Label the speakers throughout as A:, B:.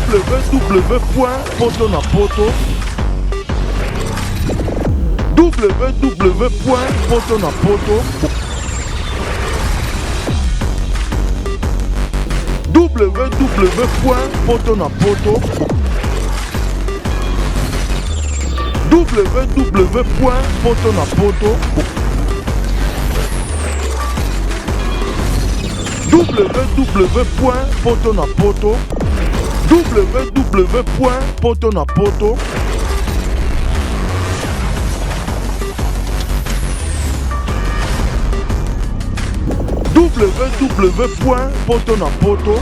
A: www.potonapoto www.potonapoto www.potonapoto www.potonapoto www.potonapoto www.potonapoto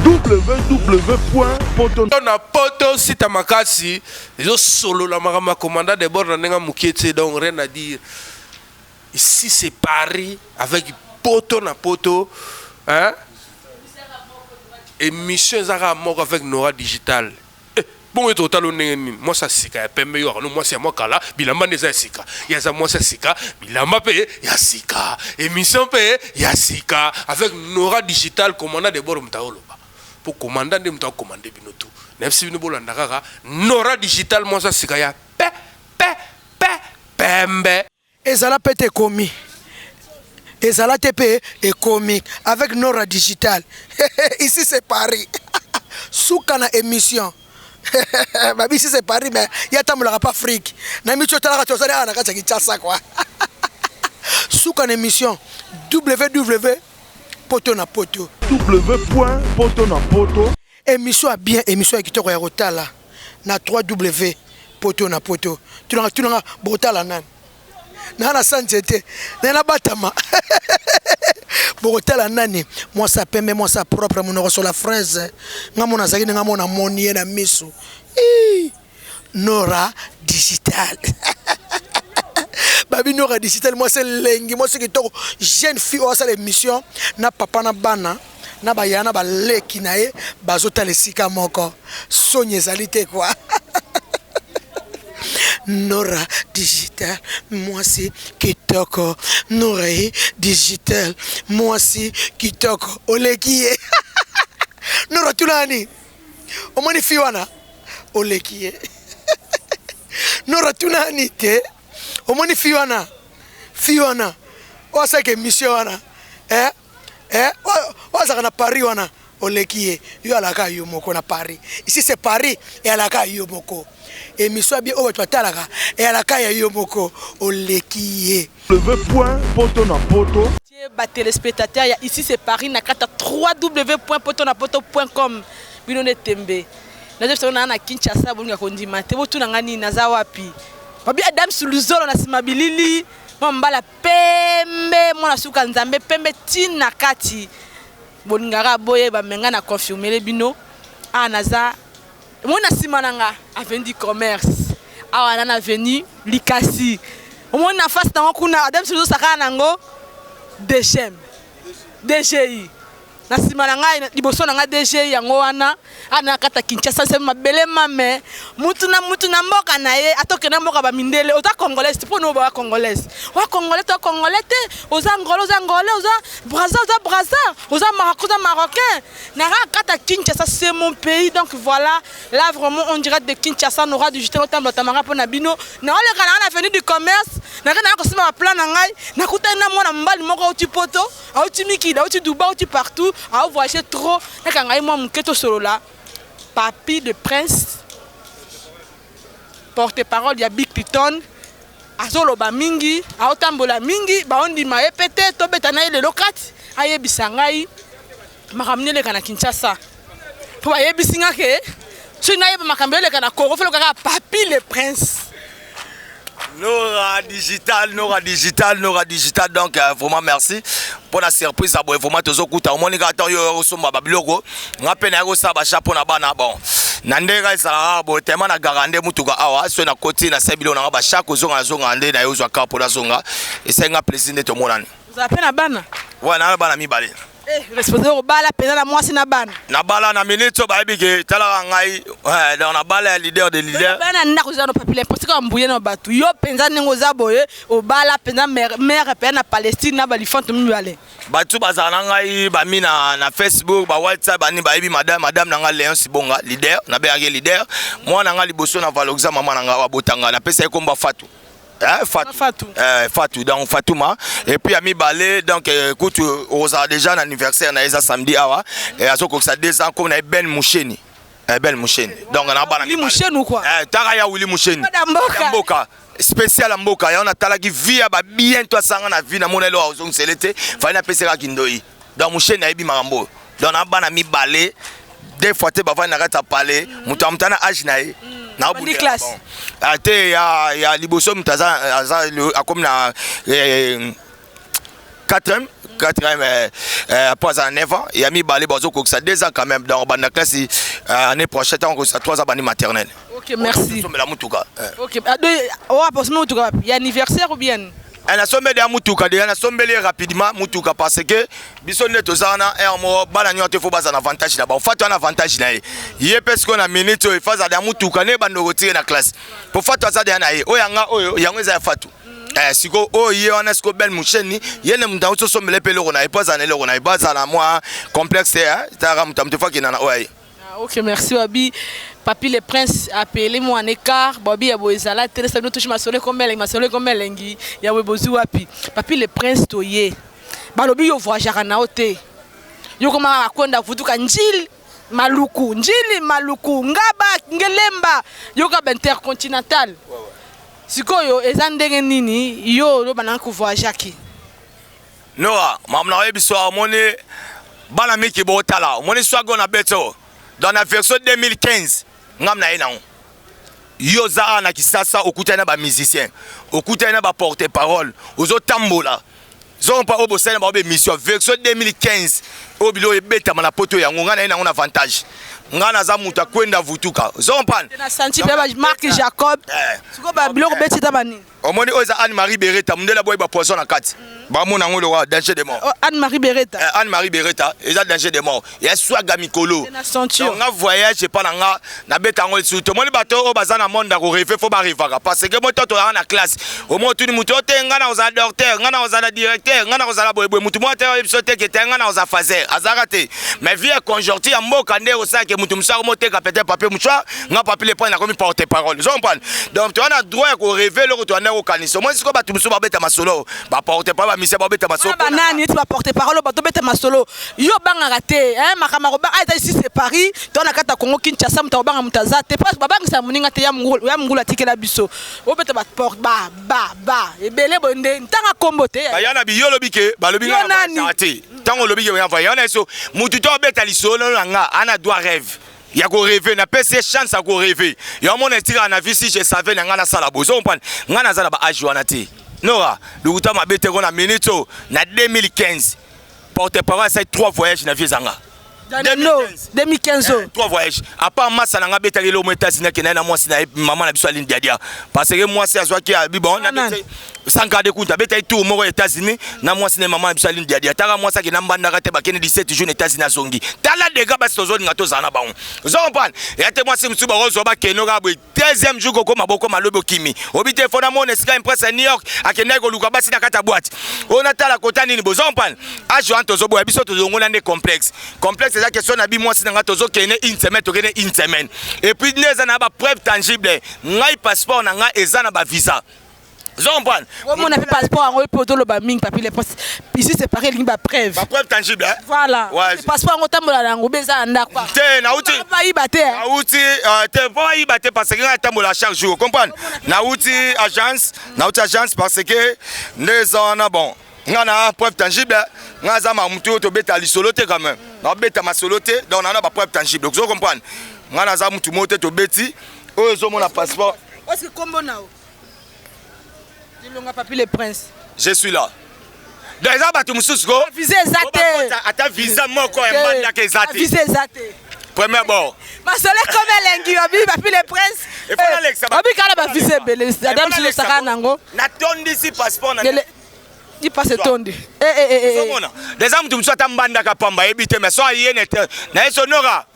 B: www.potonapoto sita makasi zo solo la marama commandant de bord n'enga mukiete donc rien à dire. Ici c'est Paris avec Potonapoto, hein? Émission Zara mort avec Nora Digital. Bon et total moi ça sika pembe yo no moi c'est moi kala bilamba neza sika ya za moi ça sika bilamba pe ya sika émission pe ya sika avec Nora Digital commandant de bord mtaolo pour commandant de mta commander binoto nefsi bino bolanda kaka Nora Digital moi ça sika ya pembe
C: ezala pete komi ezala tepe et comique avec Nora Digital. Ici c'est Paris. Soukana émission. Babi ici c'est Paris mais il y a pas fric. Na micho tala ka tosale ana ka tsa quoi. Soukana émission www.potonapoto
A: www.potonapoto
C: émission a bien émission kitoko ya rotala na 3W Potonapoto. Tu n'as botala nan. Nana sanjete nana batama botala nani moi ça pembe moi ça propre mon sur la fraise ngamona zaki ngamona monier na miso Nora Digital. Babi Nora Digital moi c'est lengi moi c'est kitoko jeune fille au sa l'émission na papa na bana na bayana ba leki nae bazota lesika moko sonye zalité quoi. Nora Digital, moi c'est kitoko. Nora Digital, moi c'est kitoko. Olekie. Nora tunani. Omani fiwana. Olekie. Nora tunani te. Omani fiwana. Fiwana. Osa ke mission wana. Osa kana Paris wana. Olekie. Yo alaka yo moko na Paris. Ici c'est Paris et alaka yo moko. Et miswa bien o talaka et alaka ya yo moko olekie.
A: www.potonapoto
D: ba téléspectateurs ici c'est Paris na kata www.potonapoto.com bino ne tembe. Na je sona na Kinshasa bolinga kondima te botuna ngani naza wapi. Babi Adam Suluzolo na simabilili mbala pembe mona suka nzambe pembe tina kati bolingara boye ba menga na confirmer bino naza mona simananga avenue du commerce awana na avenue Likasi mona face na kuna Adam Suluzolo saka nango DGI na simananga liboso nanga DGI yango wana ana kata Kinshasa se mabele mame mutu na mboka na ye atoke na mboka ba mindele oza congolais pour no ba congolais wa congolais to congolais te oza ngolo oza braza oza marocain na kata Kinshasa c'est mon pays donc voilà là vraiment on dirait de Kinshasa Nora Digital otambo tamanga pona bino na ole kana na avenue du commerce na ko sima plan na ngai na kutana mwana mbali moko uti poto uti mikida uti Dubai uti partout a voyager trop na ngai moi muketo solo là Papi de Prince, porte-parole ya Big Piton, azoloba mingi, aotambola mingi, baondi ma epete to betana ile lokati, ayebisa ngai makamnele kana Kinshasa. Po ayebisinga ke, so naye makambele kana Congo felo kaka Papi le Prince.
E: Nora Digital, donc vraiment merci pour la surprise. Vraiment, tous les coups, on a attendu au sommet Babilogo. On a peine à ça, chapeau na bana bon. Nandega ça, bon, tellement na garande mutuga awa, sur na côté na sebilo na ba chaque zonga zonga na yozo kapo la zonga. Et c'est un plaisir de tout le monde.
D: Vous avez peine à bana?
E: Ouais, na bana mi balé.
D: responsable obala pena na mwasi na bana
E: na bala na minute ba ebike tala ngai dans na bala leader de leader
D: bana na kozana papile parce que mbuye na batu yo penza nengo za boye obala pena mère pena na Palestine na balifanto mibale
E: batu bazana ngai ba mina na Facebook ba WhatsApp bani ba ebi madame na ngai Léon Sibonga leader na be yake leader moi na ngai liboso na valoriser maman na ngai wa botanga na pesa komba Fatou. Fatou donc Fatouma et puis ami balé donc écoute on a déjà un anniversaire na eza samedi awa et azo ko ça 2 ans comme na Ben Moucheni Ben Moucheni donc na bana
D: Willy Moucheni ou quoi
E: Taraya Willy Moucheni Mboka spécial Mboka ya on a talaki via ba bientôt sanga na vie na monelo ozong selete fa na pesera kindoi donc Moucheni na ebi marambo donc na bana mi balé des fois te bava na rata parler mutamtana âge na e na
D: bout de classe
E: ate ya liboso mutaza comme na 4e après ça 9 ans et ami balé bazo ko ça 2 ans quand même dans bana classe année prochaine on ça 3 ans bani maternelle.
D: OK merci. OK on va passer mutuka il y a anniversaire ou bien
E: ana sombe de mutuka de ana sombele rapidement mutuka parce que biso neto zana un mo bana nyote fo baza na avantage là ba fait un avantage là yé parce qu'on a minute il faut za de mutuka ne bando retirer na classe pour fait ça de na ye o yanga oyo yango za fatu siko o ye on est Ben Moucheni yene munda so sombele pelo na e pas ana le na e baza na moi complexe tara mutamte fa kinana oye.
D: OK merci Wabi Papi le prince appelé moi en écart Bobby ya boezala télé ça nous touche ma soleil comme elengi ya webozu wapi Papi le prince toye balobi yo voyagera na ote yo koma akonda vutuka njili maluku ngaba ngelemba yo ka intercontinental sikoyo ezandenge nini yo lo bana ko voyager ki
E: Noa mamna webiso amone bana miki botala moni swago na beto dans la version 2015 ngamna ina yo za na kisasa okutana ba musicien okutana ba porte parole ozo tambola zo pa obosana ba mission version 2015 obilo ebeta na poto ya ngana ina on avantage ngana za muta kwenda vutuka zo mpana
D: na senti ba Marc Jacob siko ba biloko betita bani
E: omoni oza Anne-Marie Beretta mundela boy ba poison na kati ba mona ngolo wa danger de mort
D: Anne-Marie Beretta eza
E: danger de mort ya swaga mikolo donc nga voyage pas nga na beta ngol suto moni bato o bazana monde ko rêver faut ba rivaka parce que moto to na classe au moins tout muto te ngana oza docteur ngana oza directeur ngana oza boy mutu mo te episode ke te ngana oza fazer azarate mais vie conjoncture ya mboka nde osa ke mutu musa mo te ka peut-être papier mucha nga papier le point na comme porte parole zo mpana donc tu as droit ko rêver le to na ko kaniso moi siko batu muso ba beta masolo ba porte parole mise ba beta masolo
D: ba nani tu ba porte parole ba to beta masolo yo banga raté hein makamako ba ata ici c'est Paris to na kata Congo Kinshasa muta banga mutaza te pas ba banga sa muninga te ya mungula tikela biso o beta ba porte ba ebele bonde ntanga kombo te
E: ba yana bi yolo bike ba lobi nga te tango lobi ke ya va yana so mutu to beta lisolo nga ana doit rêve ya ko rêver na pese chance à ko rêver ya mon estira na vie si je savais na nga na sala bozo mpana nga na zala ba ajuana te Nora lukuta mabete ko na minito na 2015 porte parole c'est 3 voyages na vie zanga
D: 2015
E: 3 voyages à part massa na nga beta le mo États-Unis ke na moi sina maman na biso aline diadia parce que moi c'est azwa ki bon na bete sans garder compte beta tout mo États-Unis na moi sina maman na biso aline diadia tara moi ça ke na mbanda rate ba kene 17 jours États-Unis na zongi tala de gars ba sozo nga to zana ba on zompan et te moi c'est msuba rozo ba keno ga bo 2e jour ko maboko malobo kimi obite fona mon esika impress à New York akenda ko luka basi na kata boîte on atala kotani ni bo zompan a joan to zo bo biso to zongona ne complexe c'est la question na bi moi sinanga tozo kene une semaine et puis neza na ba preuve tangible ngai passeport na nga eza na ba visa zombran
D: on a fait passeport en poto lo ba ming papi les ici c'est pareil li ba preuve
E: tangible hein?
D: Voilà ouais. Passeport ngo tambola na ngo beza anda kwa
E: te na uti
D: ba ibate
E: na uti te ba ibate parce que nga tambola chaque jour comprendre na uti agence parce que neza na bon ngana preuve tangible ngaza ma mutu to beta lisolo te quand même na beta masolo te donc on a pas preuve tangible donc vous comprenez ngana za mutu mote to beti o zo mona passeport
D: est-ce que combo nao dilonga papi le prince
E: je suis là déjà batu mususu ko
D: visa zate
E: ata visa moko e manda ke zate
D: visa zate
E: premier bord
D: masole comme elengi obi papi le prince
E: et faut Alex
D: obi kala ba visa belé adam sur le saka nango
E: na tondi si passeport na
D: Il passe tonde.
E: Des hommes tu me sois tambanda kapamba ebite mais soit yene na eso Nora.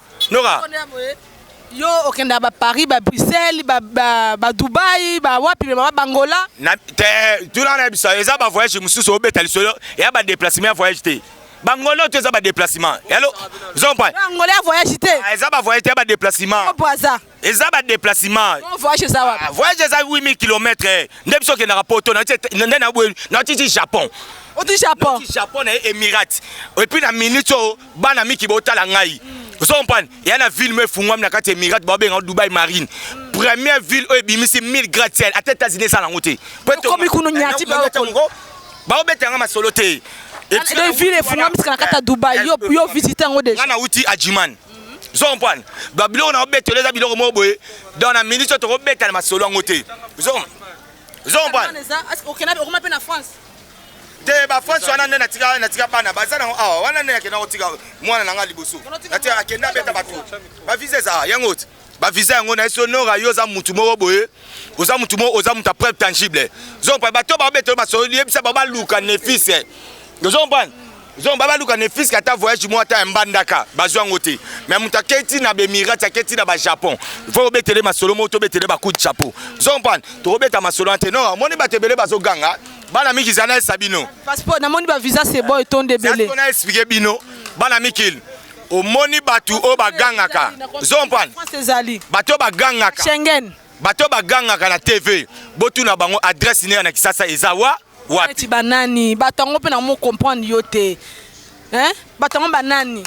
D: Yo okenda ba Paris, ba Bruxelles, ba Dubai, ba wapi ba Bangola.
E: Na te tu na bisa eza ba voyage mususu obeta lisolo ya ba déplacement voyage te. Bangola tu eza ba déplacement. Hello. Zompa.
D: Bangola voyage te.
E: Eza ba voyage te ba déplacement. Eza ba déplacement.
D: Voyage ça wa.
E: Voyage eza 8000 km. Ndebso ke na rapoto na titi Japon.
D: Au Japon.
E: Japon et Émirats. Et puis na minute bana miki botala ngai. Zompan, il y a une ville me fungwam na kati Émirats babé en Dubai Marine. Première ville où bimisi 1000 gratte-ciel à tête azine ça na ngote.
D: Comme kuno nyati ba
E: ba obetanga masolote.
D: Et ville fungwam ska na kata Dubai yo visiter ngo déjà.
E: Na uti Ajiman. Zompan, babilo na obetele za biloko mo boye. Dans la minute to obetala masolo ngote. Zompan.
D: Est-ce qu'on a na France?
E: Te ba France wana nde na tika bana bazana awa wana nde yakena otika mwana nanga liboso natia akenda beta batu ba visa za yangote ba visa yango na eso Nora yoza mutu moko boye oza mutu moko oza mutu preuve tangible zompa bato ba beto ba so liebisa ba luka nefise zompa zomba ba luka nefise kata voyage mo ata mbandaka bazwa ngote mais mutu aketi na be Émirats aketi na ba Japon faut betele masolo moto betele ba coup de chapeau zompa to beta masolo ante non moni batebele bazo ganga bana miki zana sabino
D: passeport na moni ba visa c'est bon et ton débélé
E: on a expliqué bino bana mikil o moni batu o bagangaka zompan bato bagangaka
D: Schengen
E: bato bagangaka na TV botu na bango adresse ne na kisasa ezawa wapi
D: banani batango pe na mo comprendre yote hein batango banani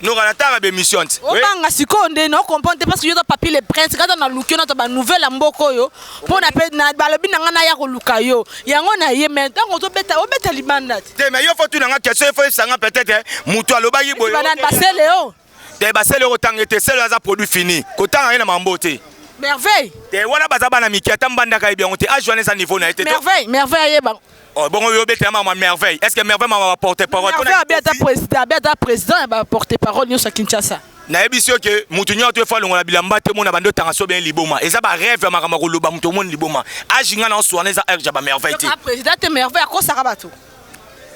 E: nous renatara be mission
D: obanga sikonde no comprendre parce que yo papier le prince quand on a luki na ba nouvelle mboko yo pour na pe na balobi na ngana ya ko luka yo yango na ye maintenant on to beta obeta libanda
E: te mais yo faut tu na nga question faut sanga peut-être mutu aloba yiboyo
D: banane basele yo
E: te basele ko tangete sel za produit fini ko tanga na mambote
D: merveille
E: te wana bazaba na miki atambanda ka bien te a joindre sa niveau na été
D: merveille ye ba
E: oh bon yo beta ma merveille est-ce que merveille ma porter parole
D: beta président ba porter parole yo sa Kinshasa
E: na ebisio ke mutu nyoto e falongo na bilamba te mona bando tanga so bien liboma eza ba rêve makama ko loba mutu mon liboma ajinga na so eza erja ba merveille te
D: président te merveille ko saka bato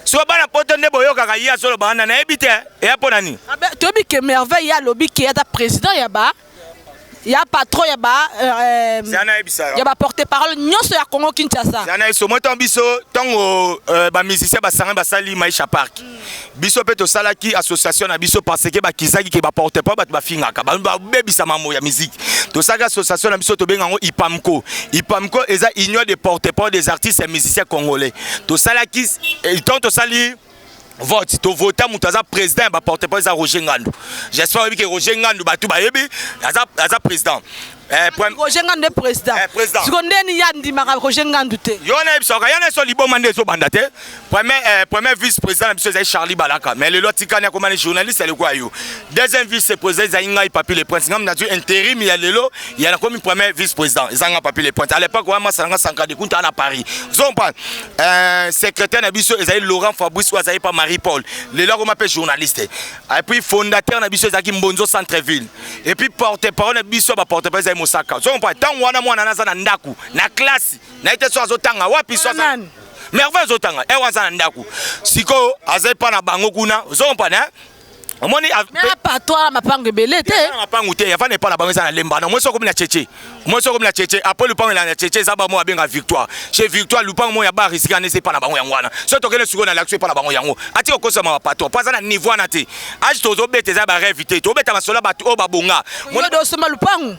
E: so bana poto ne boyoka ka ya so bana na ebite e apona ni
D: to bi ke merveille ya lobi ke ya ta président ya ba ya patron ya ba ya ba porter parole nyonso ya Congo Kinshasa
E: yana iso moto biso tango ba musicien ba sanga ba sali Maisha Park biso peto salaki association na biso parce que ba kizaki ke ba porter pas ba fingaka ba bebisa mamo ya musique to saka association na biso to benga ngo IPAMCO eza union de porte-parole des artistes et musiciens congolais to salaki to sali vote to vota mutaza président ba porte-parole za Roger Ngandu j'espère que Roger Ngandu ba tout ba yebi aza président
D: Roger Ngandu est président secondaire ya ndimaka Roger Ngandu te
E: yona ebisoka yana so liboma ndezo banda te premier vice-président biso za Charlie Balaka mais le lotikani ya komana journaliste le kwa yo deuxième vice-président za Ingai Papi le Prince ngam na du intérim ya lelo ya na komi premier vice-président zanga Papi le Prince à l'époque wa masanga sanka de kunta na Paris zompa secrétaire na biso ezali Laurent Fabrice wa za pas Marie-Paul le loko m'appelle journaliste et puis fondateur na biso za ki Mbonzo Centreville et puis porte-parole na biso ba porte-parole Mosaka so on pas tant wana mwana naza na ndaku na classe na ite so azotanga wapi so merveille azotanga e waza na ndaku siko azai pa na bango kuna so on pas omoni
D: pas toi mapango belé te
E: mapango te yafane pa na bango za na lemba na moi so comme na cheche après le pango na cheche za ba mo abenga victoire chez victoire le pango mo ya ba risika ne c'est pas na bango yangwana so to kele suko na l'action pa na bango yango ati okosa ma pato pas na niveau na te age to zo bete za ba rêve to beta masola ba to ba bonga
D: mo do so malupango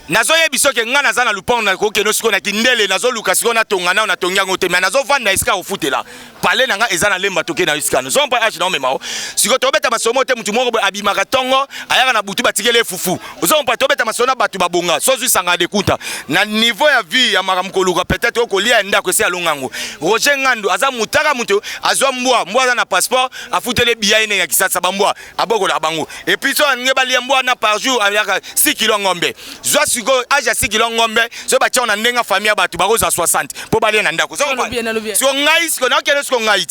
E: nazo yebiso ke ngana za na lupango na kokeno siko na kindele nazo luka siko na tonga na tonga ngote mais nazo vanda iska ofutela parler nanga ezana lemba toke na iska zo mpa age na memao siko to beta masomo te mutu moko abimaka tongo ayaka na butu batikele fufu zo mpa to beta masona batu babonga sozu sanga de kuta na niveau ya vie ya makamko luka peut-être okolia ndako esi alongango Roger Ngandu aza mutaka mutu azwa mbwa za na passeport afutele biaine ya kisasa bambwa aboko la bango et puis so ngebali mbwa na par jour ayaka 6 kg ngombe siko aja 6 kg ngombe so ba tia na ndenga famille batu bakoza 60 po bali na ndako so ngai siko na kele siko ngai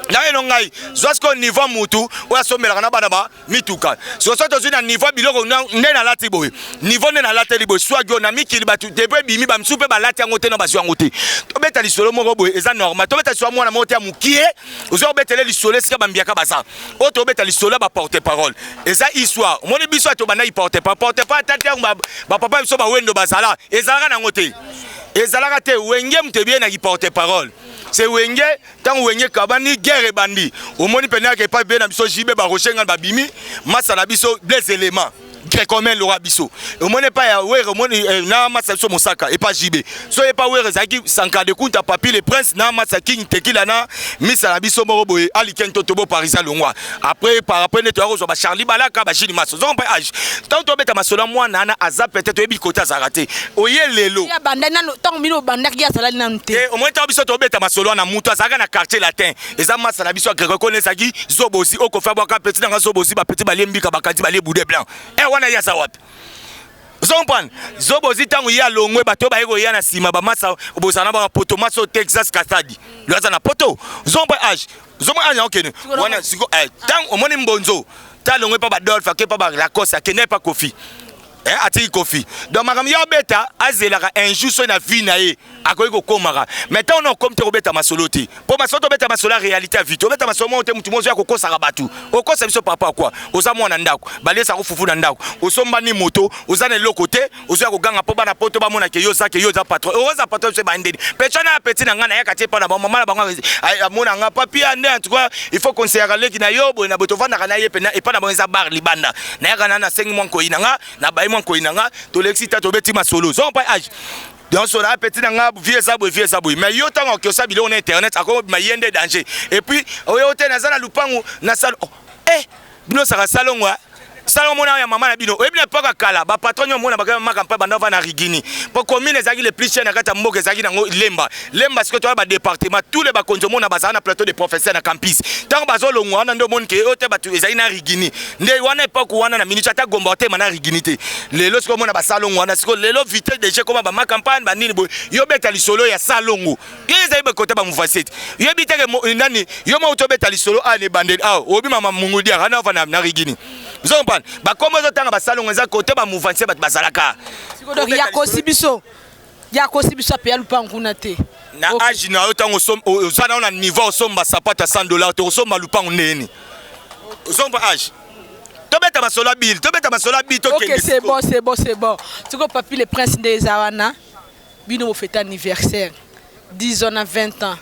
E: na elongai zosko niveau mutu oya somela kana bana ba mituka so so to na niveau biloko nde na lati boy niveau nde na lati libo swagio na mikili batu depuis bimi ba msupe ba lati yango te no basu yango te to beta lisolo moko boy eza normal to beta so mwana mota mukie ozo betele lisolo sika bambiaka basa o to beta lisolo ba porte parole eza histoire moni biso to bana porte pas tati ba papa biso ba wendo bazala ezalaka na ngote ezalaka te wenge mtebie na porte parole c'est wenge tant wenge kabani guerre bandi au moni pena ke pas bien na biso jibe ba rochenga ba bimi masa na biso des éléments comment le biso au moni pas ya were au moni na masa biso mosaka et pas jibe so et pas were zaki sanka de kunta papi le prince na masa king tekila na misa na biso moko boye ali kento tobo parisien longwa après ne to zo ba Charlie Balaka ba jini maso zo pas âge tant to beta masolo mwana na aza peut-être ebi kota zarate oye lelo
D: ya bandana tant mino bandaki ya salali na nte
E: au moins ta biso to beta masolo na mutu azaka na quartier latin eza masa na biso reconnaître ki zobosi okofa bwa ka petit na zobosi ba petit balembi ka bakadi bale boudet blanc wana ya sa wapi zompan zobozi tangu ya longwe bato ba yego ya na sima ba masa obosana ba poto maso Texas Kasadi loza na poto zompa age zompa anya okene wana siko tangu omoni mbonzo ta longwe pa ba Dolph ke pa ba Lacoste ke pas Kofi ati Kofi donc makam ya beta azelaka un jour so na vie na ye akoyi ko komaka maintenant on comme te beta masoloti po masoto beta masola réalité à vie to beta masomo te mutu mozo ya ko kosa batu o kosa biso papa quoi oza mwana ndako balesa ko fufu na ndako osomba ni moto oza na lokote ozo ya ko ganga po bana poto ba mona ke yo za patron oza patron se bandeni pechana petit na ngana ya katie pa na ba mama na bango amona nga papi ande en tout cas il faut considérer leki na yobo na boto vanda kana ye pe na e pa na bonza bar libanda na ya kana na 5 mois ko inanga na ba ko inanga to lexita to beti masolo zo pas âge donc so na petit nga vieux sabou mais yo tango ko sabile on internet ako mayende danger et puis oyo te na zana lupangu na salo bino saka salongwa salon mona ya mama na bino ebina paka kala ba patron yo mona ba maka mpa banda va na rigini po commune ezaki le plus cher na kata mboka ezaki nango lemba siko to ba département tous les ba konzo mona ba na plateau de professeur na campus tango bazo longwa na ndo monde ke ote batu ezaki na rigini nde wana epoque wana na minute ata gomba te mana rigini te lelo siko mona ba salon wana siko lelo vite déjà comme ba ma campagne ba nini boy yo beta lisolo ya salongo ezali ba côté ba muvasete yo biteke nani yo mo to beta lisolo ane bandel obi mama mungudi ana va na rigini zompan ba komo zo tanga ba salon eza côté ba mouvance ba bazalaka
D: ya kosibiso pe ya lupangu na te
E: na age na yo tango osana na niveau osomba sapata $100 to osomba lupangu neni osomba age to beta masola bill to
D: OK c'est bon tiko papi le prince des Awana bino bo fête anniversaire 10 ans à 20 ans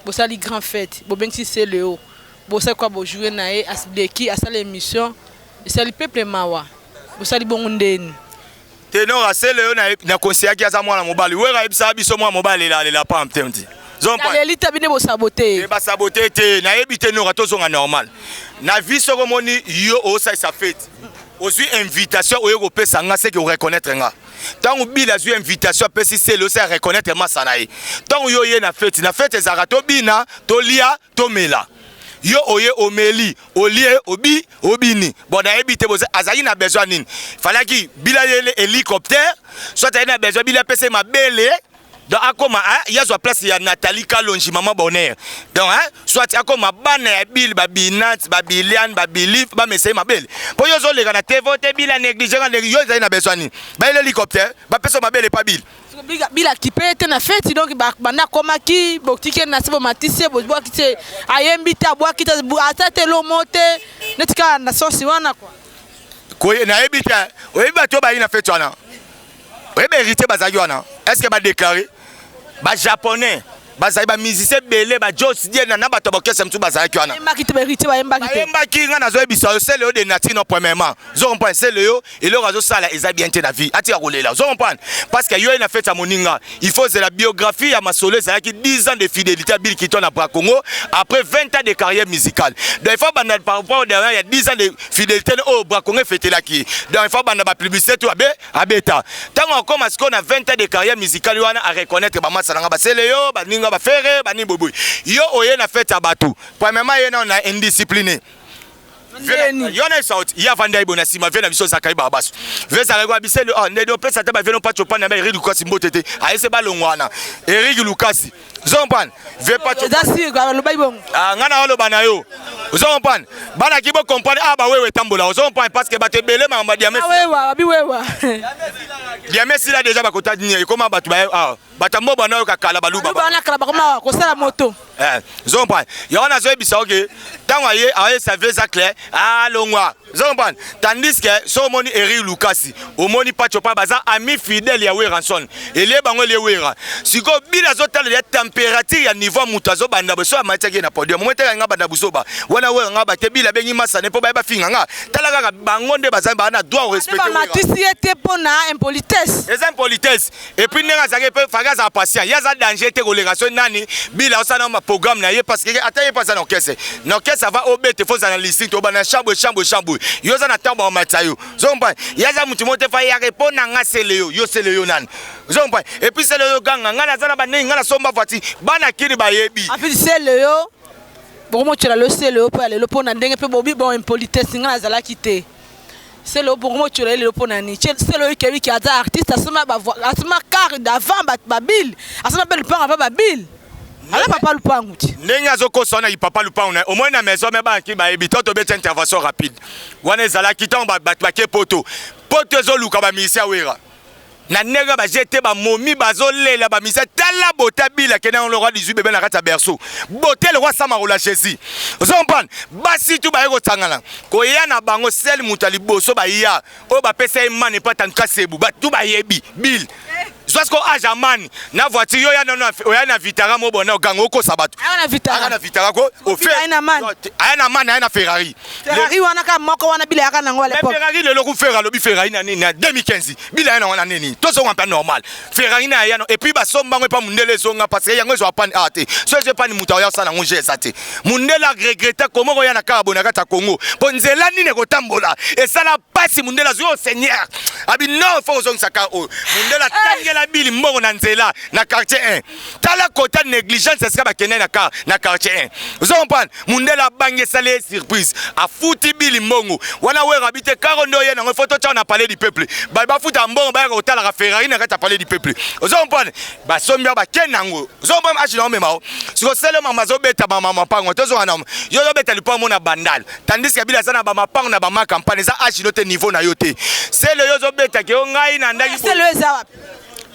D: bo sali grand fête bo benki c'est le haut bo sa quoi bo jouer na e asbleki asala émission c'est le peuple mawa osali bongo ndeni
E: tenor asele yo na conseiller ki aza mwana mobali wera ebisa biso mwana mobali la pa mtemti zompa
D: elita bine bo saboter
E: ba saboter te na ebite no rato zonga normal na vie soko moni yo osa sa fête ozui invitation oyo ko pesa nga c'est que reconnaître nga tant bila zui invitation pesi c'est le ça reconnaître masana ye tant yo ye na fête ezaka to bina to lia to mela yo oye omeli olie obini bon na ebite boza azali na besoin nini falaki bila yele hélicoptère soit na besoin bila pese mabele donc akoma yazo place ya Nathalie Kalonji maman bonheur donc soit akoma bana ya bil babinat babilian babilif ba messay mabele po yo zo lega na tevote bila négligé yo azali na besoin nini ba hélicoptère ba pese mabele pa bil
D: bila kipete na fête donc bana komaki botike na sebo matise bozwa kite ayembita bwa kita atate lo mote netika na sonsi wana quoi
E: ko na ebita oyiba to ba ina fête wana oyiba hérité bazaki wana est-ce que ba déclarer ba japonais bazali ba musicien belé ba Joss Diena na bato bokese mtu bazaki wana yembaki nga nazo ebisa c'est le de natino premièrement zo comprendre c'est le yo et le razo sala eza bien te na vie ati akolela zo comprendre parce que yo ina fait à moninga il faut la biographie ya masolo ça qui 10 ans de fidélité à Bill Kiton à Congo après 20 ans de carrière musicale donc il faut banda par rapport derrière il y a 10 ans de fidélité au Congo fêter là qui donc il faut banda ba publicité tout à beta tant encore parce qu'on a 20 ans de carrière musicale wana à reconnaître ba masala ba c'est le yo ba ninga ba faire ba ni bobo yo oye na fête à batou premièrement yena on a indiscipliné yona sauti ya vanda ibona sima vena biso zakai babasu veza regwa biselo ne do pesa te ba veno pa chopana ba Eric Lukasi mbotete aise balongwana Eric Lukasi Vous comprenez? Veux pas tu. Ngana olo bana yo. Vous comprenez? Bana ki bo comprendre ah ba wewe tambola. Vous comprenez parce que ba te belé ma ba diamé.
D: wewa.
E: Diamé si là déjà ba kota ni comment ba tu ba ah ba tambo bana yo kakala ba luba.
D: Bana kala ba koma ko sala moto.
E: Vous comprenez? Ya on a zo bisa OK. Tant aye ça veut ça clair. Ah longwa. Vous comprenez? Tandis que so moni eri Lukasi, o moni pachopa baza ami fidèle ya Weranson. Ele bango le wera. Siko bila zo tala ya température ya niveau mutazo banda boso amataki na podium. Mo teka nga banda busoba. Wana we nga ba te bila bengi masa ne po ba finga nga. Tala ka bango nde baza ba na droit respecter.
D: Ba matisi ete pona impolitesse.
E: Les impolitesse. Et puis nenga zake pe fagaza patient. Ya za danger te relation nani bila osana ma programme na ye parce que ataye pas ça na caisse. Na caisse va obete faut analyser to ba na chambre. Yo za na tamba wa matayo. Zomba yaza mutu mote fa ya répondre nga seleyo yo seleyo nan. Zomba et puis seleyo ganga nga na za na ba nenga na somba fati bana kiri ba yebi.
D: Afi seleyo bomo tshela lo seleyo pa le lopo na ndenge pe bobi bon impolitesse nga na zala kite. Seleyo bomo tshela le lopo na ni. Seleyo ke wi ki aza artiste asoma ba asoma car d'avant ba bill. Asoma pe le pan avant ba bill. Ala papa lupangu ti.
E: Nenga zoko sona yi papa lupangu na. Au moins na maison me ba ki ba ebi to be intervention rapide. Wana zala kitan ba ke poto. Poto zo luka ba misia wera. Na nega ba jete ba momi bazo lela ba misia tala bota bila kena on le roi 18 bébé na kata berceau. Boté le roi Samarola Jésus. Vous comprenez? Basi tu ba ego tangala. Ko ya na bango sel mutali boso ba ya. O ba pesa imane pa tan kasebu. Ba tu ba yebi bil. Parce que ajamani na voiture yo ya na vitara mo bona gango ko sabato.
D: Ana vitara.
E: Ana vitara ko au fait. Ana man na Ferrari.
D: Ferrari wana ka moko wana bila yaka nango le pop.
E: Ferrari le loku Ferrari lobi Ferrari na nini na 2015. Bila na wana nini. To so pas normal. Ferrari na ya no et puis ba somba ngo pa mundele zonga parce que yango zo pas ate. So je pas ni mutaya sana ngo je sate. Mundela regretta comment ko ya na ka bona kata Congo. Bonzela nini ko tambola. Et ça la passe mundela zo Seigneur. Abi non faut zonga saka o. Mundela tangela bili mbongo na nzela na quartier 1 tala kota négligence est-ce ba kena na quartier 1 vous comprenez mundela bange salé surprise a futi bili mbongo wana we rabite karondo ye na photo cha na palais du peuple ba futa mbongo ba ko tala ka Ferrari na ka palais du peuple vous comprenez ba sombia ba kenango vous comprenez achino mema siko sele mama zo beta ba mama pango tozo wana yo zo beta lipo mona bandal tandis que bila sana ba mapango na ba ma campagne za achino te niveau na yote sele yo zo beta ke ngai na ndaki
D: sele za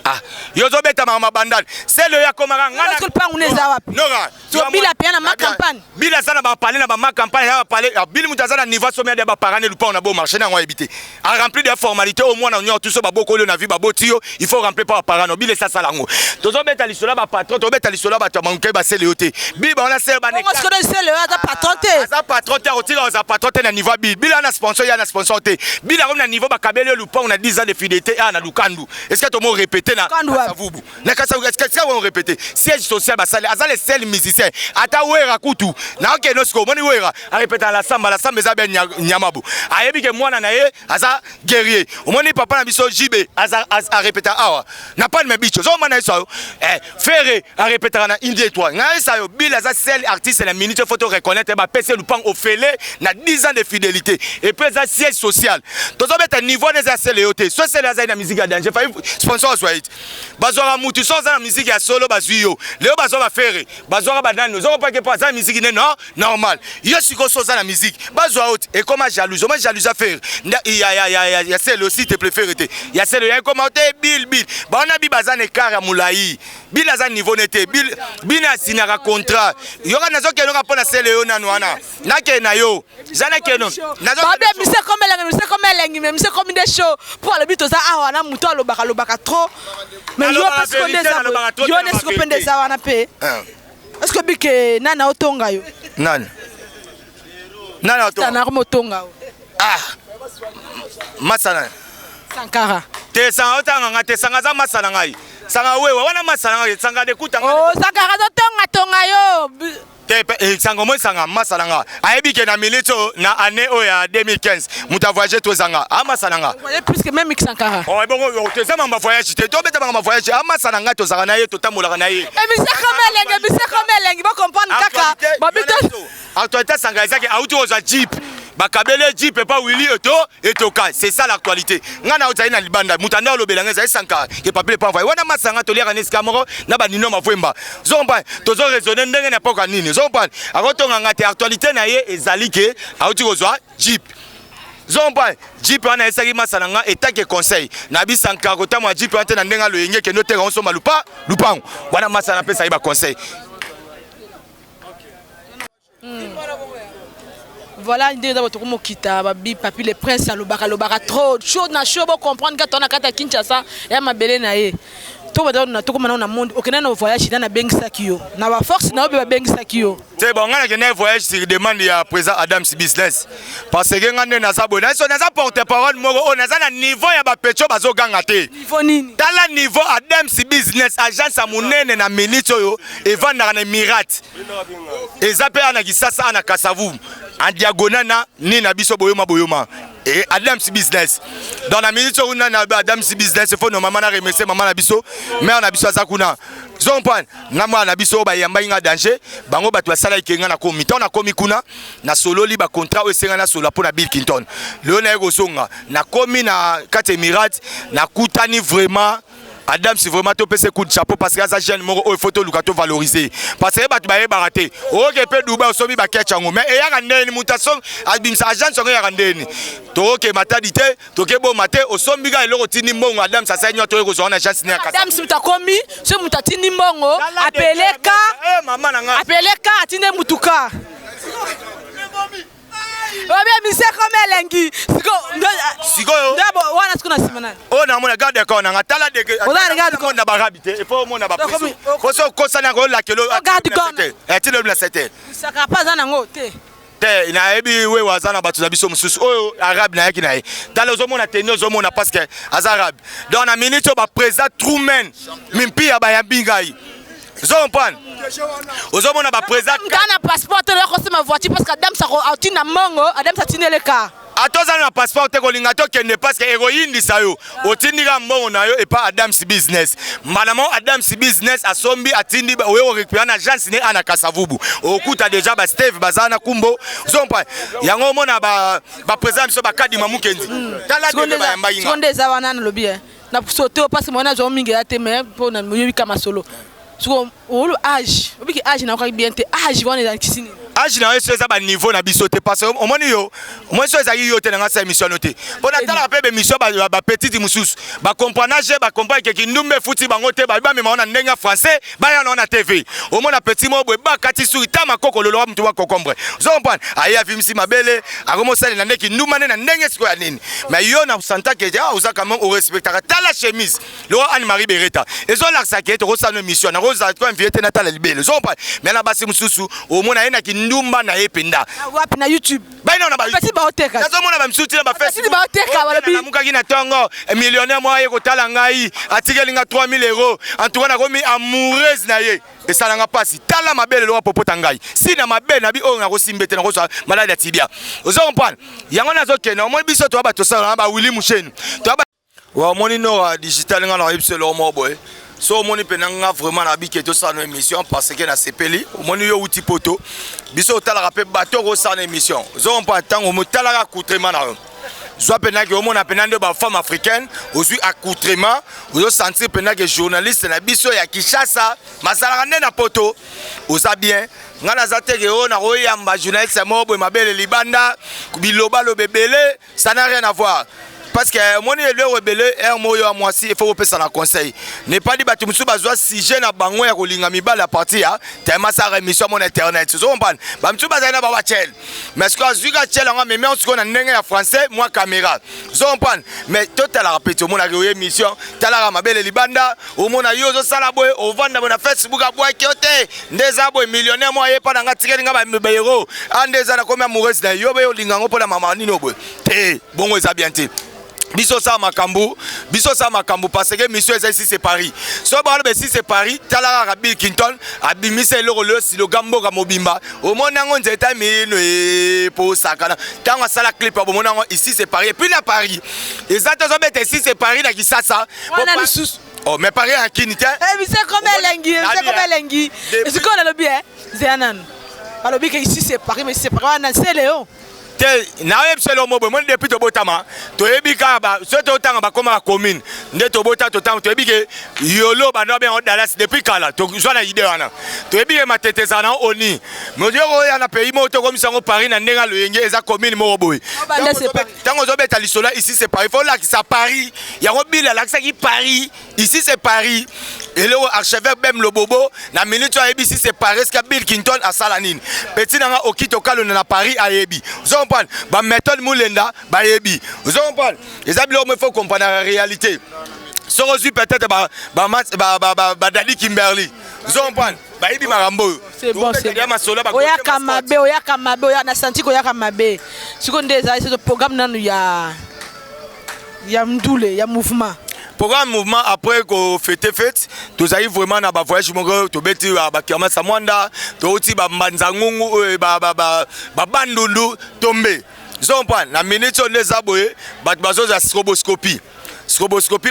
E: ah yozo beta mama bandal c'est le yakomara ngana
D: ko pangu neza wapi
E: nora
D: so bila piana ma campagne
E: bila sana ba parler na ba ma campagne ya parler bila mutazana niveau sommet de ba parane le pont na bo marché na ngo habiter a remplir des formalités au moins na nyo tout so ba boko le na vie ba botio il faut remplir par parano bila ça salango tozo beta lisola ba patron to beta lisola ba tamanke ba c'est le yote biba on a c'est ba ne
D: comment est-ce que c'est le ata patron te
E: asa patron te otira za patron te na niveau bila na sponsor ya na sponsor te bila comme na niveau ba kabele le pont na 10 ans de fidélité na lukandu est-ce que to mo répéter na Savubu. Na kasa est-ce on répéter siège social basale azale sel musicien ata wera kutu na ok no sko moni wera a répéter la samba za ben nyamabu ayebi ke mwana na ye aza guerrier omoni papa na biso jibe aza a répéter awa na pas me bicho zo mana eso ferré a répéter na indie toi nga eso yo bila za sel artiste la minute photo reconnaître ba PC lupang ofele na 10 ans de fidélité et puis za siège social tozo beta niveau des sel yote so sel za na musique danger fa sponsor soit bazora mutu so za na musique ya solo bazuyo leo bazora ferré bazora banane zo pas que pas za musique non normal yo siko so za na musique bazwa haute et comme jalouse moi jalouse à faire ya c'est le site préféré ya c'est le comme bill ba on a bi bazane kara mulai bill za niveau nete bill bina sinara contrat yo kana zo keno kapona c'est le nanu wana na ke na yo zana keno na zo
D: ba bi c'est comme elengi même c'est comme des shows pour le but za awa na muto alobaka trop mais yo parce que des yo ne se pende za wana pe est-ce que bike nana otonga yo
E: nana otonga
D: nana motonga
E: ah masana
D: Sankara
E: te sanga otanga te sanga za masana ngai sanga wewe wana masana ngai sanga de kuta
D: oh Sankara tonga yo
E: te sango mo sanga masana nga ayebi ke na milito na année oya 2015 muta voyager to zanga masana nga
D: plus que même Sankara
E: oh bon te zama ma voyage te to beta ma voyage masana nga to zanga na ye to tambola na ye
D: mais c'est comme elengi ba comprendre kaka ba bito
E: actualité sanga ezaki auto za jeep bakabele Jeep pas Willy et Toka. C'est ça l'actualité. Ngana ozali na libanda mutanda lo belanga za sanka ke papier pas envoyer. Wana masanga to lira nes camera na ba nino mavwemba. Zomba tozo raisonner ndenge na poka nini. Zomba akotonga ngate actualité na ye ezali ke auti kozwa Jeep. Zomba Jeep wana esaki masananga etake conseil na bisanka kota mwa Jeep ante na ndenga lo yenge ke no tera onso malupa lupango. Wana masana pesa iba conseil.
D: Voilà, il dit d'abord tout le monde quitte, papi le prince le baka trop chaud na chaud pour comprendre quand on a kata Kinshasa et ma belle nae. Tout comme on a monde, aucun no voyage dans na bengisa kio. Na ba force na ba bengisa kio.
E: C'est bon, on a un voyage sur demande ya président Adams Business. Parce que ngane na za bona, so na za porte-parole moko na za na niveau ya ba pecho bazo ganga te.
D: Niveau nini?
E: Dans le niveau Adams Business agence a monene na minute yo e vendre na Mirat. Ezape ana kisasa ana Kasavu. En diagonale ni na biso boyoma et Adams Business dans la minute où on a Adams Business il faut nos maman na remercier maman na biso mais on a biso za kuna zompan na mwa na biso ba yamba inga danger bango bato basala ikenga na komi ton na komi kuna na solo li ba contrat o senga na solo pour na Bill Clinton le na kozonga na komi na kate Emirat na kutani vraiment Adam c'est vraiment topé ce coup de chapeau parce que ça jeune moko il faut to lukato valoriser parce que batu ba baraté o ke pe duba so bi ba ketchango mais e ya kandeni mutation abimsa agence so ya kandeni to ke matadité to ke bo maté o sombi ga eloko tini mbongo Adam ça sa nyoto ko zona chance ni akasa
D: Adam muta komi so mutatini mbongo apeleka
E: mama nanga
D: apeleka atinde mutuka Obe mise comme elengi.
E: Siko yo.
D: D'abo wana sikuna simana.
E: Oh na mona garde ko na ngatala de.
D: Oza regarde
E: ko na barabité. Il faut mona ba presso. Faut so ko sana ko la kelo.
D: Garde ko.
E: Ti le 7.
D: Saka pas za nango te.
E: Te ina ebi we wazana batu na biso mususu. Oyo arabe na yaki na ye. Talo zo mona tenyo zo mona parce que azarabe. Dans la minute ba président Truman mimpi ya ba yambinga yi. Zompane. Ozomona ba président
D: kana passeport le ko ma voiture parce que Adam sa ko atina mongo Adam sa tinele ka.
E: Atoza na passeport te ko linga to kende parce que héroïne sayo. Otindika mongo na yo et pas Adams Business. Malamo Adams Business asombi atindi oyo récupérer agence ne ana Kasavubu. Okuta déjà ba Steve bazana kumbo. Zompane. Yango mona ba président so ba kadi mamukendi. Tala de ba yamba yinga.
D: Sonde za wana na lobby. Na sauter parce que mona zo mingi ya te mais pour na yobi kama solo. So o âge, obiki âge na ko bien te âge wana dans kisini.
E: Âge na eso za ba niveau na biso te parce que omoni yo, moi so ezaki yo te na ngasa émission noté. Pour na tala pe be mission ba petite mususu, ba comprenage ba comprendre que kindumbe futi bango te ba me maona ndenga français, ba ya na TV. Omona petit mo boy ba kati suri ta makoko lolo wa mtu wa kokombre. Zo comprendre, aya vimsi mabele, akomo sale na ndeki ndumane na ndenge siko ya nini. Mais yo na santa que ja oza quand même au respectera tala chemise. Lo Anne Marie Beretta. Ezo la sakete ko sa no mission na roza ko invité na tala libele. Zo comprendre. Mais na basi mususu, omona ena ndumba na ependa
D: wapi na YouTube
E: baina na ba
D: petit baoteka
E: nazo mona ba msuti na ba Facebook
D: baoteka wala bi
E: na muka kina tongo millionnaire moi ye ko tala ngai atikelinga 3000 euros en tout cas na komi amoureuse na ye esalanga pasi tala mabele lo popota ngai si na mabele na bi o na ko simbete na ko so malade ya tibia ozo comprendre yango nazo kena mo biso to ba to sala ba Willy Mushenu to ba wa moni no digital nga na ibselo mo boy. So moni penanga vraiment na bi keto sa no émission parce que na sepeli moni yo uti poto biso tala rapé bato ko sa no émission zo on pas tango mo tala ka accoutrement na zo penanga o mona penande ba femme africaine ozui accoutrement ozo sentir penanga journaliste na biso ya Kinshasa masala na poto oza bien ngana za tege o na ko yamba journaliste mo bo mabele libanda biloba lo bebele ça n'a rien à voir. Parce que mon le rebelle er moyo moi si il faut passer na conseil n'est pas dit batu musu bazwa sujet na bango ya kolinga mibala la partie ya tellement ça émission mon internet so on parle ba musu bazana ba wachel mais ce que azuka chel nga mais on se connaît ndenge ya français moi caméra so on parle mais total la répétition mon émission tala mabele libanda au mona yo zo sala boy au vanda na Facebook a boy kiote ndeza boy millionnaire moi ye pa nga tikeli nga ba euro andeza na combien amoureuse na yo be olinga ngo pola mama nino boy te bongo eza bien te. Biso sa makambu parce que mission ici c'est Paris. So ba le si c'est Paris, tala Bill Clinton abimise le silo gambo ga mobimba. Au mona ngo nzeta mino e po sakana. Tanga sala clip au mona ici c'est Paris et puis la Paris. Exactement so bete ici c'est Paris na Kisasa. Oh mais Paris à Kinité.
D: Eh mais c'est comme elengi, Est-ce qu'on a le bien? Zeanan. Alors bien que ici c'est Paris mais c'est Paris na c'est Léon.
E: te na yebiselo mo bon depuis to botama to yebika ba so to tanga ba koma commune nde to bota to tanga to yebike yolo ba no be on Dallas depuis kala to zo na idée wana to yebike mateteza na oni mo dioko ya na pays mo to komisa ngo Paris na ndenga loyenge eza commune mo boy tango zo beta lisola ici c'est Paris faut là qui ça Paris ya ko bila là qui Paris ici c'est Paris et le archevêque même le bobo na minute to yebi ici c'est Paris ka Bill Clinton à Salanine petit na okito kalo na Paris a yebi ba méthode Moulenda ba yebi vous comprenez les habits il faut comprendre la réalité so reçu peut-être ba Dadi Kimberly vous comprenez ba yebi marambo
D: c'est bon c'est oya kamabe oya na senti ko ya kamabe siko ndeza ce programme nanu ya mdule ya mouvement
E: programme mouvement après qu'on fête tous arrive vraiment na ba voyage mongo to beti ba Kirma Samwanda to uti ba Mbanzangungu ba bandundu tombe zompan na minute on les aboye bat bazo za stroboscopie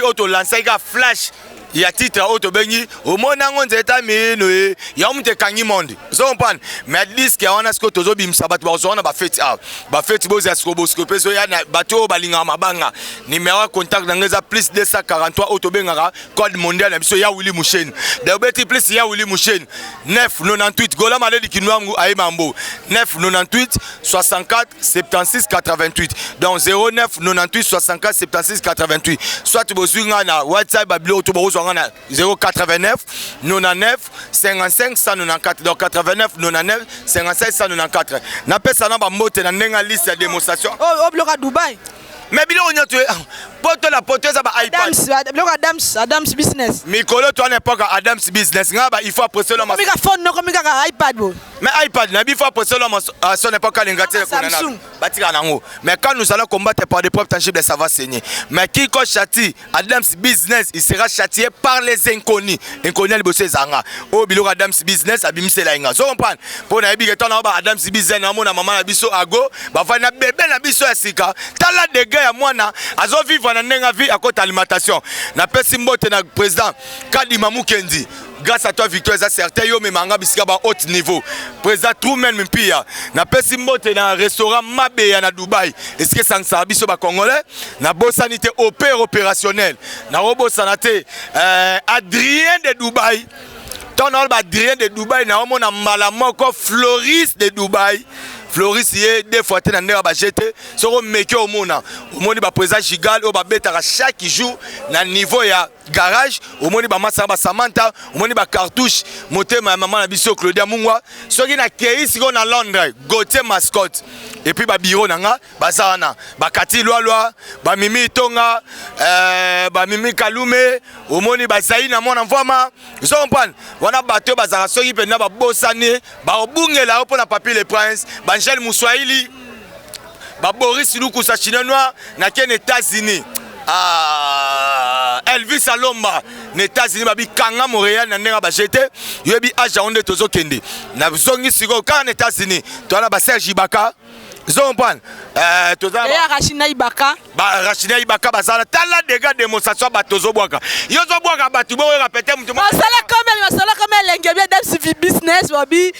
E: auto lancer ga flash ya titre auto bengi au mona ngonze ta mino ya umte kangi monde zompan mais disque ya wana sko tozo bimsa bat ba zona ba fête bo za stroboscopie so ya na bato balinga mabanga numéro contact ngeza plus 243 auto bengara code mondial na biso ya Willy Mouchen de beti plus ya Willy Mouchen 998 gola maledi kinwangu ay mambo 998 64 76 88 donc 09 98 64 76 88 soit bozuinga na WhatsApp babilo to 089 99 55 194 donc 89 99 55 194 na pesa na ba mote na ndenga liste de démonstration
D: au bloc à Dubaï
E: mais bilo on y a poto la poteuse ba iPad
D: Adams business
E: Mikolo toi n'importe Adams business ngaba il faut apprécier l'homme
D: phone no comme iPad bo
E: mais iPad na il faut apprécier l'homme à son époque l'ingati
D: Samsung
E: batika nango mais quand nous allons combattre par des preuves tangibles ça va saigner mais qui ko châtie Adams business il sera châtié par les inconnus les bossé zanga o bilo Adams business abimise la inga so comprendre pour na bi keto na ba Adams business na mona maman na biso ago ba fa na bébé na biso asika tala de gars ya mwana azo vivre na ndenga vie à côté alimentation na pesi mbote na président Kadima Mukendi grâce à toi victoire ça certain yo me manga bisika ba haut niveau président Truman Mpia na pesi mbote na restaurant Mabeya na Dubaï est-ce que ça nsa biso ba congolais na bosanité opérationnel na robo sanate Adrien de Dubaï ton Adrien de Dubaï na mona malamoko Floris de Dubaï Floris yé deux fois t'es dans ba jeté soko meke au moni ba président Gigal au ba betara chaque jour na niveau ya garage au moni ba massa ba Samantha au moni ba cartouche motema maman na biso Claudia Mungwa soki na kei siko na Londres Gauthier mascotte et puis ba bureau nanga bazana ba Kati Lwa ba Mimi Tonga ba Mimi Kalume au moni ba Zaina mona mvama so comprendre wana bato bazara soki pena ba bosane ba obungela po na papier le prince ba Angel Mouswaili ba Boris Lukusa chinois na ken États-Unis Elvis Alomba na États-Unis ba bi kanga Montréal na ndenga ba jeté yebi aja onde tozo kende na zongi siko ka na États-Unis to na ba Serge Ibaka zompan toza
D: ya Rachina Ibaka
E: ba Rachina Ibaka bazala tala dégâts démonstration ba tozo bwaka yo zo bwaka ba tubo répéter mutu
D: masala comme lengebia dans business babi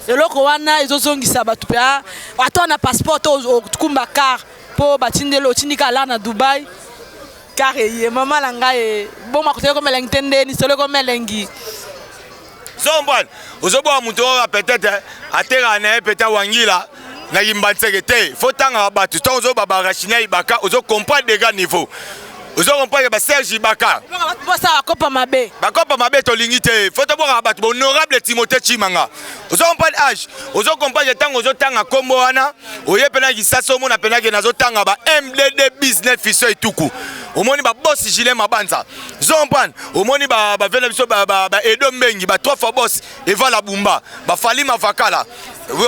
D: eloko wana ezozongisa bato pe ato na passeport okumba car po batindelo tindika la na Dubai car ye mama la ngai bon makote ko melengtende ni solo ko melengi
E: zombon ozoboa mutu peut-être atera na peut-être wangila na yimbantseke faut tanga bato tonzo baba Rachina Ibaka ozo comprendre des gars niveau ozo comprendre ba Serge Ibaka
D: ça kopa mabe
E: to lingite faut to boka bato honorable Timothée Chimanga ozo comprendre âge ozo comprendre tango ozo tanga kombo wana oye pena kisaso mona pena ke nazo tanga ba MDD business fiso etuku omoni ba boss Gilles Mabanza zompane omoni ba vena biso ba Edo Mbengi ba trois fois boss Eva la Bumba ba Fali Mavakala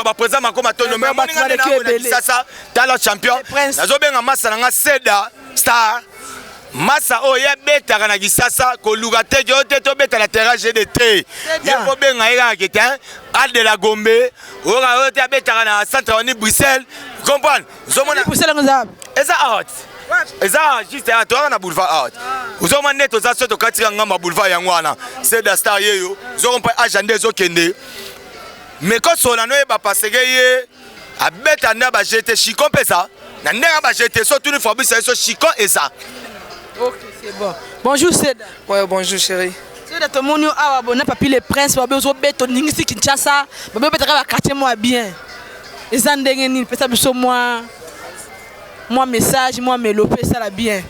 E: ba président makoma tono mais moni ngana na sasa tala champion nazo benga masa nga Seda Star masa oya betaka na kisasa koluka te yo te to beta la terrasse de te yeko benga ira ketin al de la Gombe ora te betaka na centre ni Bruxelles comprendre zomona
D: Bruxelles ngazab
E: eza out eza juste à toi na boulevard out uzoma neto za soto katika ngamba boulevard yango wana Seda Star yeyo zo kompa agenda zo kende mais ko sola no ba passer ye abeta na ba jeté Chicon pesa na ndenge ba jeté surtout une Fabrice so Chicon et ça.
D: Ok, c'est bon. Bonjour Seda.
C: Ouais, bonjour chérie.
D: Seda to monio awa bona papi le prince ba bezo beto ningisi Kinshasa ba beto ka quartier moi bien. Eza ndenge nini pesa biso moi message moi mélopé ça la bien.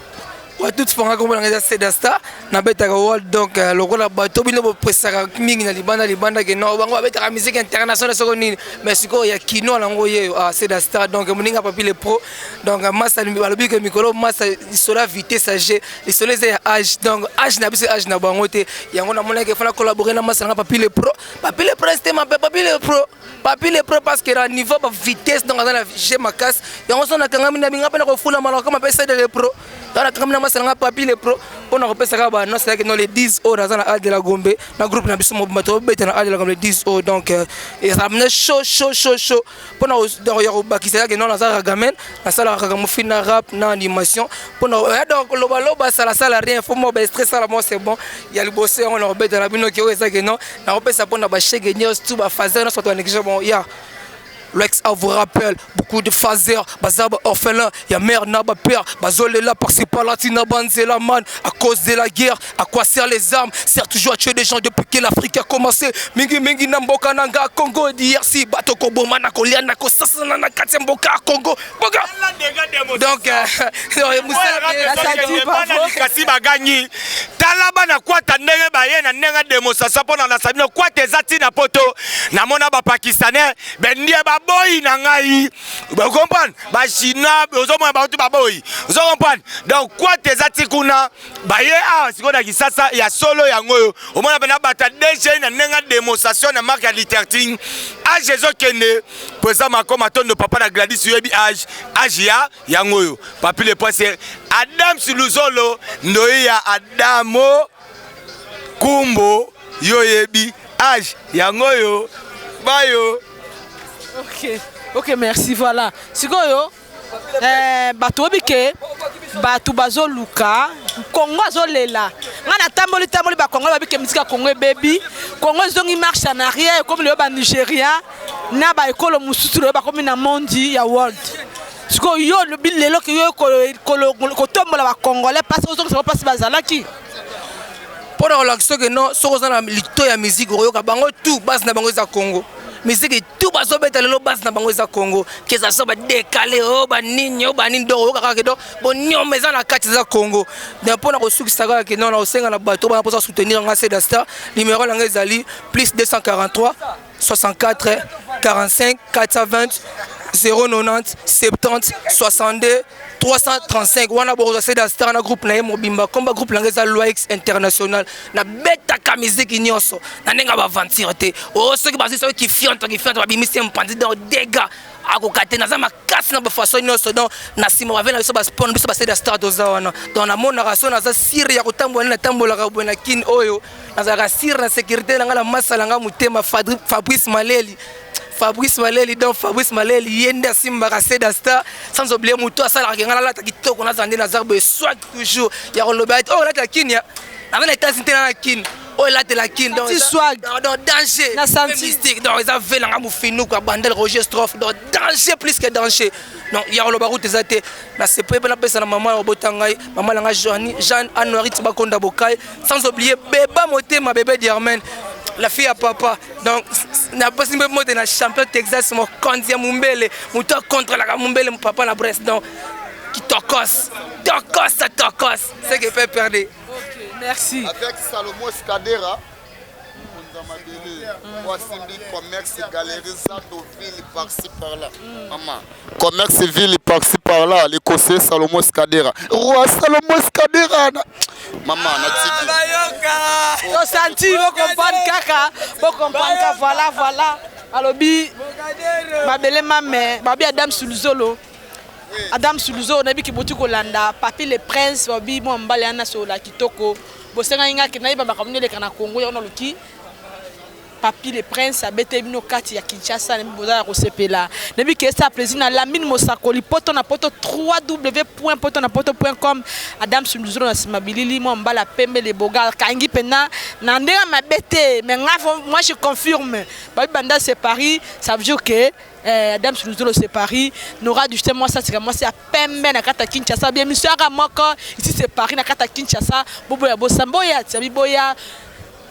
C: Ouais, tout fanga comme on a Seda Star na beta world donc le rôle bato bino bo presaka mingi na libanda ke no bango beta musique internationale soko nini mais siko ya kino lango ye Seda Star donc moninga papi le pro donc massa balobi ke mikolo massa isola vitesse age isola ze age donc age na biso age na bango te yango na mona ke fana collaborer na massa na papi le pro c'était ma papi le pro parce que à niveau de vitesse donc dans la j'ai ma casse yango so na kanga mina binga pena ko fula malaka comme papi c'est le pro dans la kanga massa na papi le pro on a repéré ça ba non c'est que dans les 10 heures dans la de la Gombe na groupe na biso mo bato beta na de la Gombe 10 heures donc et ça mena chaud pour na ya bakisa que non na za gamen na sala ka mo fina rap na animation pour na donc loba sala rien faut mo ba stress ça moi c'est bon il y a le bosser on a beta na bino que ça que non na repéré ça pour na ba chege news tout ba fazer na soit négligé bon ya Lex A vous rappelle beaucoup de phasers, bazaba orphelin, y'a mère n'a pas père, bazolé là par-ci par-là, tina banzela man, à cause de la guerre, à quoi servent les armes, sert toujours à tuer des gens depuis que l'Afrique a commencé, mingi namboka nanga Congo, DRC, bato kobo manako, lianako, sasanana, katemboka Congo, boga. Donc,
E: kasi bagani, talaba na kwa tanenge baye na nenga démonstration pour na sabino kwa tezati na poto, na mona ba pakistanais, ben nie ba boy na ngai vous comprenez ba china ozomona ba tu ba boy vous comprenez donc quoi tezati kuna ba ye siko na kisasa ya solo yango yo omona bana bata déjà na nenga démonstration na marque literature age ezo kende président makoma tondo papa na Gladys yebi age ya yango yo papi le point c'est Adam Suluzolo ndoya Adamo Kumbo yo yebi age yango yo bayo.
D: Ok, merci, voilà. Sikoyo, bato bike, bato bazo luka, Congo azo lela. Ngana tamboli ba Congo ba bike musique Congo baby. Congo zongi marche en arrière comme le ba Nigeria, na ba ekolo mususu le ba comme na mondi ya world. Sikoyo le bilelo ki yo ko tombola ba Congolais parce que ça va passer bazalaki.
C: Pour la relaxation que non, so za na lito ya musique oyoka bango tout base na bango za Congo. Musique tout bazo beta lelo base na bango za Congo que ça soit décalé ba nini do kaka ke do bon nyomeza na kati za Congo mais pour na kosukisa kaka ke non na osenga na bato ba pour soutenir nga Seda Star numéro la ngezali plus 243 64 45 420 090 70 62 335 wana boza Seda Star na groupe na mobimba komba groupe la ngeza Loix International na beta ka musique nyonso na nenga ba aventure te o ceux qui basé qui fiante ba bimisi mpandi dans dégâts akokate na za makasi na ba façon nyonso donc na sima wa vena biso ba spawn biso ba Seda Star doza wana donc na mona raso na za siri ya kotambola na tambola ka bona kin oyo na za ka siri na sécurité na ngala masala nga mutema Fabrice Maleli donc Fabrice Maleli yenda simba ka Seda Star sans oublier muto asala ka ngala lata kitoko na zande na zarbe soit toujours ya rolobate oh lata kinya na vena états-unis na kin oh lata la kin donc dans danger
D: na santi
C: mystique donc ils avaient la mufinu ka bandel Roger Strophe donc danger plus que danger donc ya roloba route ezate na sepe na pesa na maman obotangai maman langa Jeanne Anorit Bakonda Bokai sans oublier beba motema bébé d'Armen la fille à papa donc n'a pas simple mode na champion Texas mon Kondia Mumbele muto contre la Mumbele mon papa na Brest donc qui tokos c'est que fait perdre.
D: Ok, merci.
F: Avec Salomon Skadera voici commerce galerie Zandoville par-ci par-là. Maman. Commerce ville par-ci par-là, l'écossais Salomon Skadera. Roi Salomon Skadera. Maman,
D: on senti, vous comprenez kaka, vous comprenez voilà. Alobi, babele mame, babi Adam Suluzolo. Adam Suluzolo, nabi ki botu kolanda, papi le prince, babi mo mbale ana so la kitoko. Bosenga inga ki na iba bakamune le kana Congo ya ona luki. Papi le prince abete bino kati ya Kinshasa nebi boza ya kosepela nebi ke ça plaisir na Lamine Mosakoli poto na poto www.potonapoto.com Adam Sunzuro na simabilili mo mbala pembe le boga kangi pena na ndenga mabete mais moi je confirme babi banda c'est Paris ça veut dire que Adam Sunzuro c'est Paris Nora du moi ça c'est à pembe na kata Kinshasa bien monsieur moko ici c'est Paris na kata Kinshasa bobo ya bosamboya tsabi boya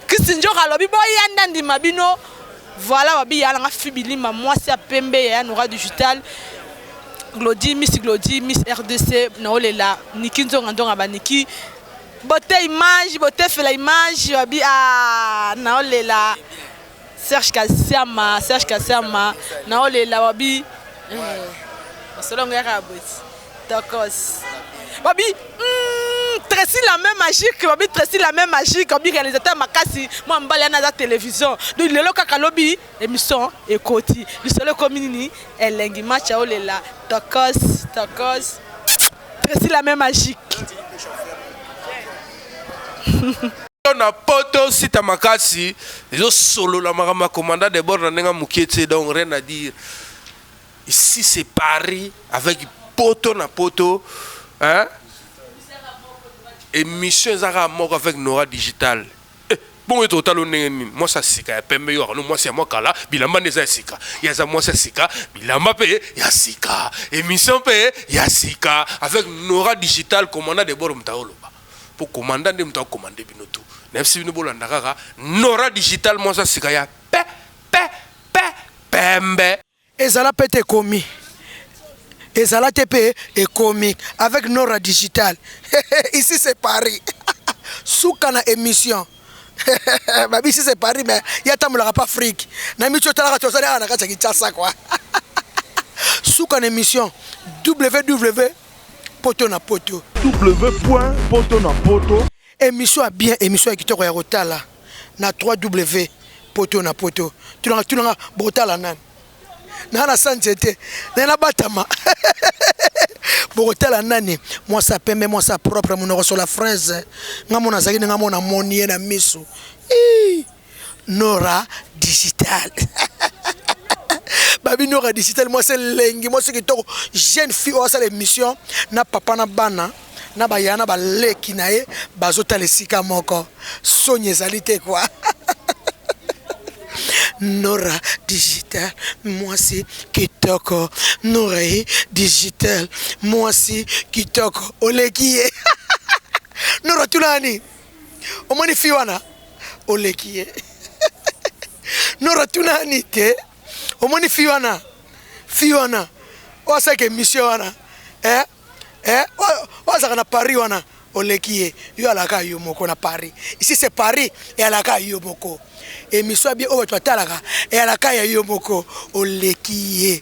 D: Kisinjo kalobi boya ndandi mabino voilà babi ya nga fibilima moi c'est à pembe ya Nora digital Glody Miss RDC na olela nikinzo ngandonga baniki bote image bote fait la image babi na olela Serge Kassiama na olela babi selon ngara boti d'accord babi Tracy la même magique babi Tracy la même magique babi réalisateur makasi moi mbala na télévision donc lelo kaka lobi émission ekoti le solo community elengi match olela tokos Tracy la même magique
B: na poto sita makasi les solo la marama commandant de bord na nga mukete donc rien à dire ici c'est Paris avec poto na poto hein émission ezaka moko avec Nora digital bon et total moi ça sika pembe yo no moi c'est moi kala bilamba neza sika yaza moi ça sika bilamba pe ya sika émission pe ya sika avec Nora digital commandant de bord mtaoloba pour commandant de mta commander binoto nefsi bino bolanda kaka Nora digital moi ça sika ya pembe
C: ezala pete komi ezala tepe et comique avec Nora digital ici c'est Paris soukana émission babi ici c'est Paris mais yatamulaka pas Afrique na micho talaka tozana na kata Kinshasa quoi soukana émission www.potonapoto
A: w.potonapoto
C: émission a bien émission kitoko ya rotala na 3W potonapoto tunanga botala nani nana sanjete nana batama botala nani moi ça pembe moi ça propre mon sur la fraise ngamona zaki ngamona monier na miso Nora digital babi Nora digital moi c'est lengi moi c'est kitoko jeune fille au ça l'émission na papa na bana na bayana ba leki nae bazota lesika moko sonyezalité quoi Nora digital, moi c'est kitoko. Nora digital, moi c'est kitoko. Olekie. Nora tulani. Omani fiwana. Olekie. Nora tulani te. Omani fiwana. Fiwana. Osa ke mission wana. Osa kana Paris wana. Olekie. Yo alaka yo moko na Paris. Ici c'est Paris et alaka yo moko. Et miswa bien owe twatalaka et alaka ya yo moko olekie